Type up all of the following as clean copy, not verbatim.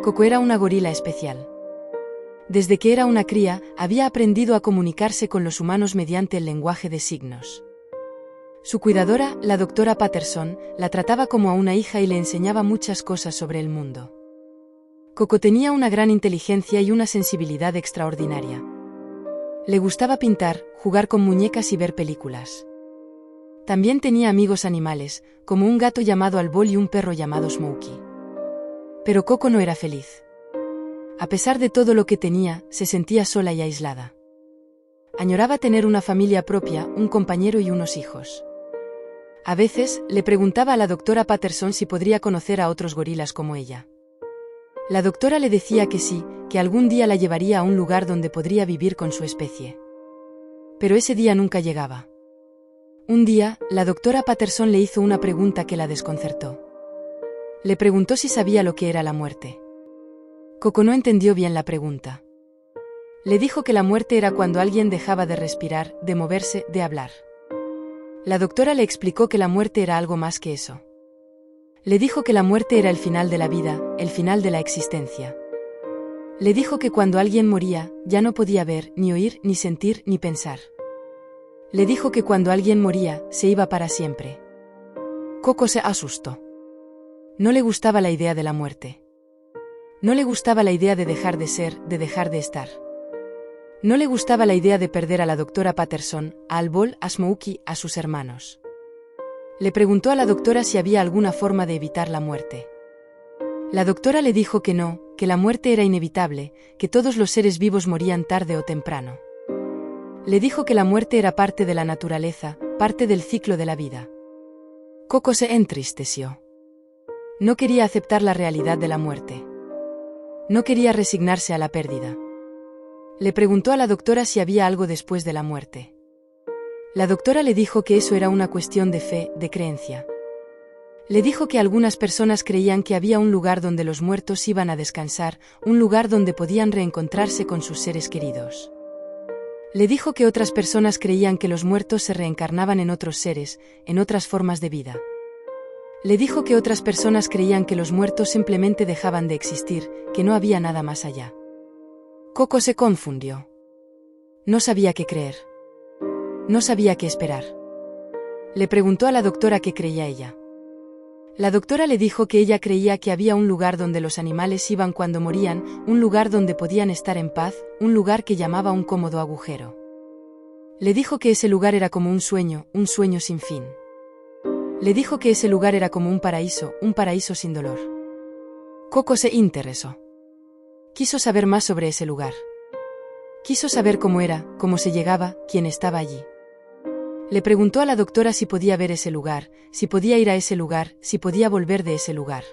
Coco era una gorila especial. Desde que era una cría, había aprendido a comunicarse con los humanos mediante el lenguaje de signos. Su cuidadora, la doctora Patterson, la trataba como a una hija y le enseñaba muchas cosas sobre el mundo. Coco tenía una gran inteligencia y una sensibilidad extraordinaria. Le gustaba pintar, jugar con muñecas y ver películas. También tenía amigos animales, como un gato llamado Albol y un perro llamado Smokey. Pero Coco no era feliz. A pesar de todo lo que tenía, se sentía sola y aislada. Añoraba tener una familia propia, un compañero y unos hijos. A veces, le preguntaba a la doctora Patterson si podría conocer a otros gorilas como ella. La doctora le decía que sí, que algún día la llevaría a un lugar donde podría vivir con su especie. Pero ese día nunca llegaba. Un día, la doctora Patterson le hizo una pregunta que la desconcertó. Le preguntó si sabía lo que era la muerte. Coco no entendió bien la pregunta. Le dijo que la muerte era cuando alguien dejaba de respirar, de moverse, de hablar. La doctora le explicó que la muerte era algo más que eso. Le dijo que la muerte era el final de la vida, el final de la existencia. Le dijo que cuando alguien moría, ya no podía ver, ni oír, ni sentir, ni pensar. Le dijo que cuando alguien moría, se iba para siempre. Coco se asustó. No le gustaba la idea de la muerte. No le gustaba la idea de dejar de ser, de dejar de estar. No le gustaba la idea de perder a la doctora Patterson, a Albol, a Smokey, a sus hermanos. Le preguntó a la doctora si había alguna forma de evitar la muerte. La doctora le dijo que no, que la muerte era inevitable, que todos los seres vivos morían tarde o temprano. Le dijo que la muerte era parte de la naturaleza, parte del ciclo de la vida. Coco se entristeció. No quería aceptar la realidad de la muerte. No quería resignarse a la pérdida. Le preguntó a la doctora si había algo después de la muerte. La doctora le dijo que eso era una cuestión de fe, de creencia. Le dijo que algunas personas creían que había un lugar donde los muertos iban a descansar, un lugar donde podían reencontrarse con sus seres queridos. Le dijo que otras personas creían que los muertos se reencarnaban en otros seres, en otras formas de vida. Le dijo que otras personas creían que los muertos simplemente dejaban de existir, que no había nada más allá. Coco se confundió. No sabía qué creer. No sabía qué esperar. Le preguntó a la doctora qué creía ella. La doctora le dijo que ella creía que había un lugar donde los animales iban cuando morían, un lugar donde podían estar en paz, un lugar que llamaba un cómodo agujero. Le dijo que ese lugar era como un sueño sin fin. Le dijo que ese lugar era como un paraíso sin dolor. Coco se interesó. Quiso saber más sobre ese lugar. Quiso saber cómo era, cómo se llegaba, quién estaba allí. Le preguntó a la doctora si podía ver ese lugar, si podía ir a ese lugar, si podía volver de ese lugar.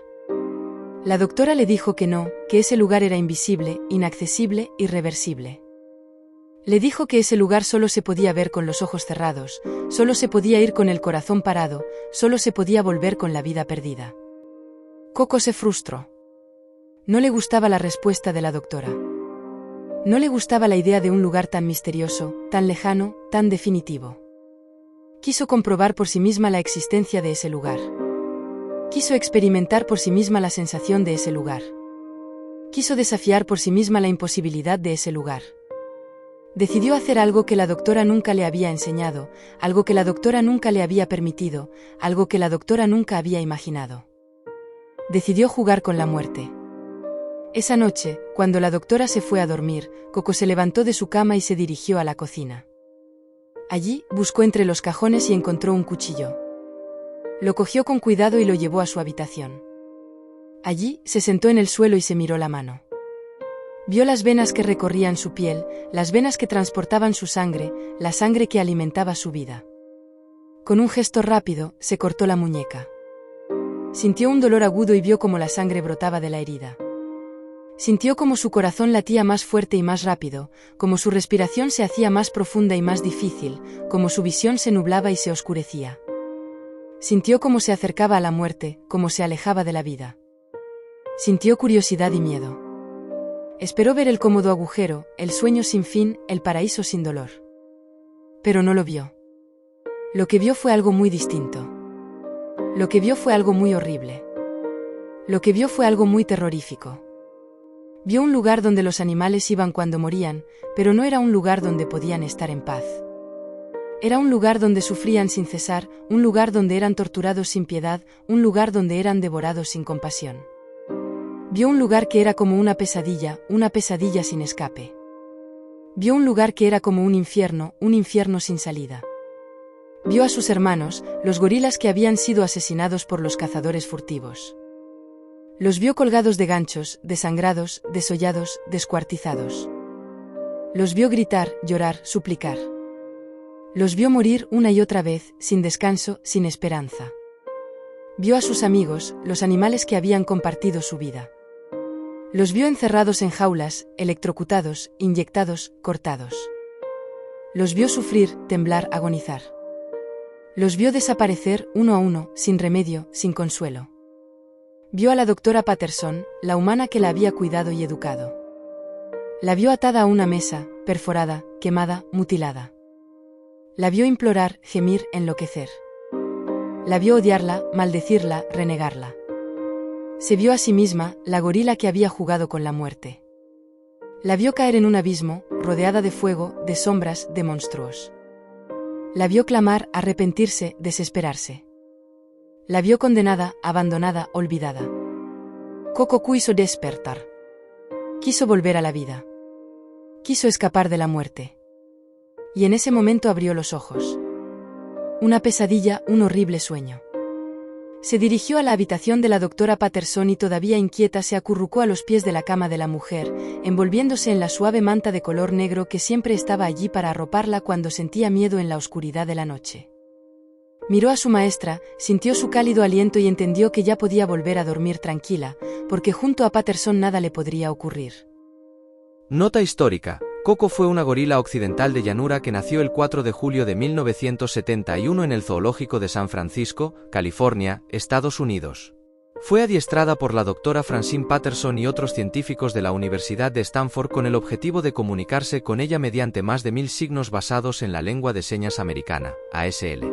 La doctora le dijo que no, que ese lugar era invisible, inaccesible, irreversible. Le dijo que ese lugar solo se podía ver con los ojos cerrados, solo se podía ir con el corazón parado, solo se podía volver con la vida perdida. Coco se frustró. No le gustaba la respuesta de la doctora. No le gustaba la idea de un lugar tan misterioso, tan lejano, tan definitivo. Quiso comprobar por sí misma la existencia de ese lugar. Quiso experimentar por sí misma la sensación de ese lugar. Quiso desafiar por sí misma la imposibilidad de ese lugar. Decidió hacer algo que la doctora nunca le había enseñado, algo que la doctora nunca le había permitido, algo que la doctora nunca había imaginado. Decidió jugar con la muerte. Esa noche, cuando la doctora se fue a dormir, Coco se levantó de su cama y se dirigió a la cocina. Allí, buscó entre los cajones y encontró un cuchillo. Lo cogió con cuidado y lo llevó a su habitación. Allí, se sentó en el suelo y se miró la mano. Vio las venas que recorrían su piel, las venas que transportaban su sangre, la sangre que alimentaba su vida. Con un gesto rápido, se cortó la muñeca. Sintió un dolor agudo y vio cómo la sangre brotaba de la herida. Sintió como su corazón latía más fuerte y más rápido, como su respiración se hacía más profunda y más difícil, como su visión se nublaba y se oscurecía. Sintió cómo se acercaba a la muerte, cómo se alejaba de la vida. Sintió curiosidad y miedo. Esperó ver el cómodo agujero, el sueño sin fin, el paraíso sin dolor. Pero no lo vio. Lo que vio fue algo muy distinto. Lo que vio fue algo muy horrible. Lo que vio fue algo muy terrorífico. Vio un lugar donde los animales iban cuando morían, pero no era un lugar donde podían estar en paz. Era un lugar donde sufrían sin cesar, un lugar donde eran torturados sin piedad, un lugar donde eran devorados sin compasión. Vio un lugar que era como una pesadilla sin escape. Vio un lugar que era como un infierno sin salida. Vio a sus hermanos, los gorilas que habían sido asesinados por los cazadores furtivos. Los vio colgados de ganchos, desangrados, desollados, descuartizados. Los vio gritar, llorar, suplicar. Los vio morir una y otra vez, sin descanso, sin esperanza. Vio a sus amigos, los animales que habían compartido su vida. Los vio encerrados en jaulas, electrocutados, inyectados, cortados. Los vio sufrir, temblar, agonizar. Los vio desaparecer, uno a uno, sin remedio, sin consuelo. Vio a la doctora Patterson, la humana que la había cuidado y educado. La vio atada a una mesa, perforada, quemada, mutilada. La vio implorar, gemir, enloquecer. La vio odiarla, maldecirla, renegarla. Se vio a sí misma, la gorila que había jugado con la muerte. La vio caer en un abismo, rodeada de fuego, de sombras, de monstruos. La vio clamar, arrepentirse, desesperarse. La vio condenada, abandonada, olvidada. Coco quiso despertar. Quiso volver a la vida. Quiso escapar de la muerte. Y en ese momento abrió los ojos. Una pesadilla, un horrible sueño. Se dirigió a la habitación de la doctora Patterson y todavía inquieta se acurrucó a los pies de la cama de la mujer, envolviéndose en la suave manta de color negro que siempre estaba allí para arroparla cuando sentía miedo en la oscuridad de la noche. Miró a su maestra, sintió su cálido aliento y entendió que ya podía volver a dormir tranquila, porque junto a Patterson nada le podría ocurrir. Nota histórica. Coco fue una gorila occidental de llanura que nació el 4 de julio de 1971 en el Zoológico de San Francisco, California, Estados Unidos. Fue adiestrada por la doctora Francine Patterson y otros científicos de la Universidad de Stanford con el objetivo de comunicarse con ella mediante más de 1000 signos basados en la lengua de señas americana, ASL.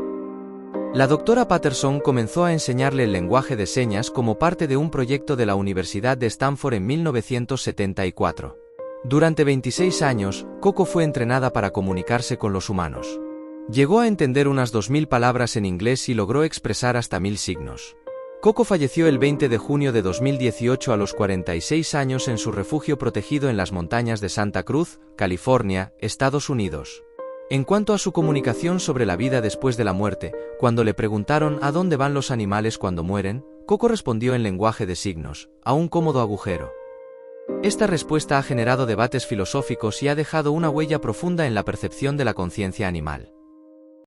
La doctora Patterson comenzó a enseñarle el lenguaje de señas como parte de un proyecto de la Universidad de Stanford en 1974. Durante 26 años, Coco fue entrenada para comunicarse con los humanos. Llegó a entender unas 2000 palabras en inglés y logró expresar hasta 1000 signos. Coco falleció el 20 de junio de 2018 a los 46 años en su refugio protegido en las montañas de Santa Cruz, California, Estados Unidos. En cuanto a su comunicación sobre la vida después de la muerte, cuando le preguntaron ¿a dónde van los animales cuando mueren?, Coco respondió en lenguaje de signos, a un cómodo agujero. Esta respuesta ha generado debates filosóficos y ha dejado una huella profunda en la percepción de la conciencia animal.